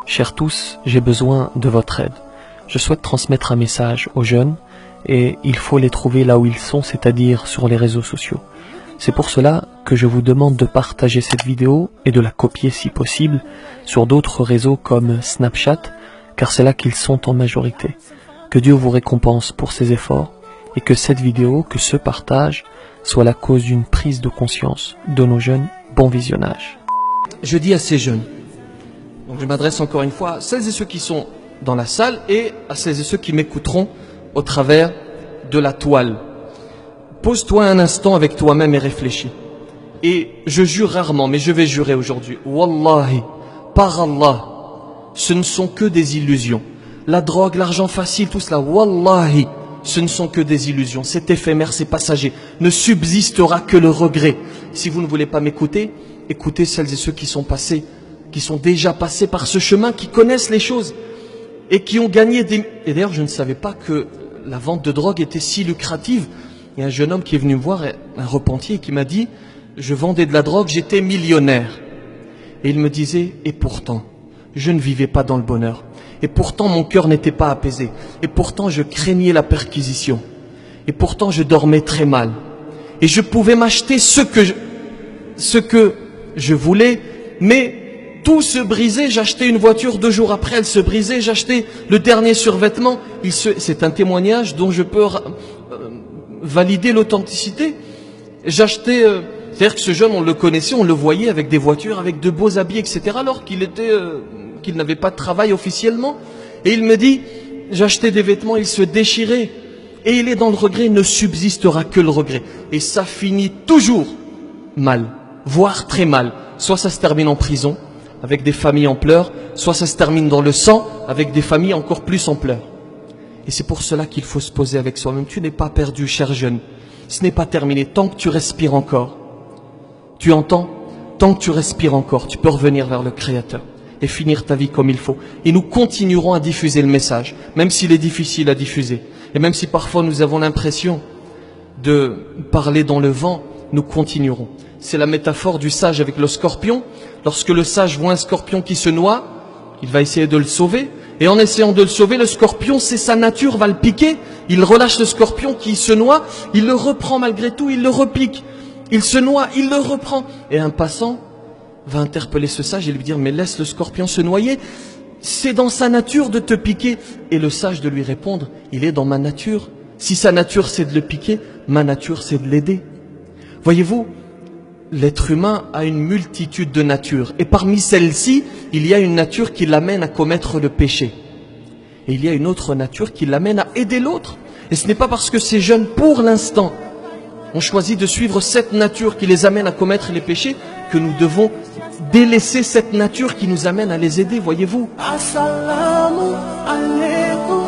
Chers tous, j'ai besoin de votre aide. Je souhaite transmettre un message aux jeunes et il faut les trouver là où ils sont, c'est-à-dire sur les réseaux sociaux. C'est pour cela que je vous demande de partager cette vidéo et de la copier si possible sur d'autres réseaux comme Snapchat, car c'est là qu'ils sont en majorité. Que Dieu vous récompense pour ces efforts et que cette vidéo, que ce partage, soit la cause d'une prise de conscience de nos jeunes. Bon visionnage. Je dis à ces jeunes, donc je m'adresse encore une fois à celles et ceux qui sont dans la salle et à celles et ceux qui m'écouteront au travers de la toile. Pose-toi un instant avec toi-même et réfléchis. Et je jure rarement, mais je vais jurer aujourd'hui. Wallahi, par Allah, ce ne sont que des illusions. La drogue, l'argent facile, tout cela, wallahi, ce ne sont que des illusions. C'est éphémère, c'est passager. Ne subsistera que le regret. Si vous ne voulez pas m'écouter, écoutez celles et ceux qui sont passés, qui sont déjà passés par ce chemin, qui connaissent les choses et qui ont gagné des... Et d'ailleurs, je ne savais pas que la vente de drogue était si lucrative. Il y a un jeune homme qui est venu me voir, un repentier, qui m'a dit « Je vendais de la drogue, j'étais millionnaire. » Et il me disait « Et pourtant, je ne vivais pas dans le bonheur. Et pourtant, mon cœur n'était pas apaisé. Et pourtant, je craignais la perquisition. Et pourtant, je dormais très mal. Et je pouvais m'acheter ce que je voulais, mais tout se brisait. J'achetais une voiture, 2 jours après, elle se brisait. J'achetais le dernier survêtement. C'est un témoignage dont je peux valider l'authenticité. J'achetais... C'est-à-dire que ce jeune, on le connaissait, on le voyait avec des voitures, avec de beaux habits, etc. Alors qu'il n'avait pas de travail officiellement. Et il me dit, j'achetais des vêtements, ils se déchiraient. Et il est dans le regret, il ne subsistera que le regret. Et ça finit toujours mal, voire très mal. Soit ça se termine en prison, avec des familles en pleurs, soit ça se termine dans le sang, avec des familles encore plus en pleurs. Et c'est pour cela qu'il faut se poser avec soi-même. Tu n'es pas perdu, cher jeune. Ce n'est pas terminé. Tant que tu respires encore, tu entends? Tant que tu respires encore, tu peux revenir vers le Créateur et finir ta vie comme il faut. Et nous continuerons à diffuser le message, même s'il est difficile à diffuser. Et même si parfois nous avons l'impression de parler dans le vent, nous continuerons. C'est la métaphore du sage avec le scorpion. Lorsque le sage voit un scorpion qui se noie, il va essayer de le sauver. Et en essayant de le sauver, le scorpion, c'est sa nature, va le piquer. Il relâche le scorpion qui se noie, il le reprend malgré tout, il le repique. Il se noie, il le reprend. Et un passant va interpeller ce sage et lui dire « Mais laisse le scorpion se noyer, c'est dans sa nature de te piquer. » Et le sage de lui répondre « Il est dans ma nature. Si sa nature c'est de le piquer, ma nature c'est de l'aider. » Voyez-vous, l'être humain a une multitude de natures. Et parmi celles-ci, il y a une nature qui l'amène à commettre le péché. Et il y a une autre nature qui l'amène à aider l'autre. Et ce n'est pas parce que ces jeunes, pour l'instant, ont choisi de suivre cette nature qui les amène à commettre les péchés que nous devons délaisser cette nature qui nous amène à les aider, voyez-vous. Assalamu alaikum.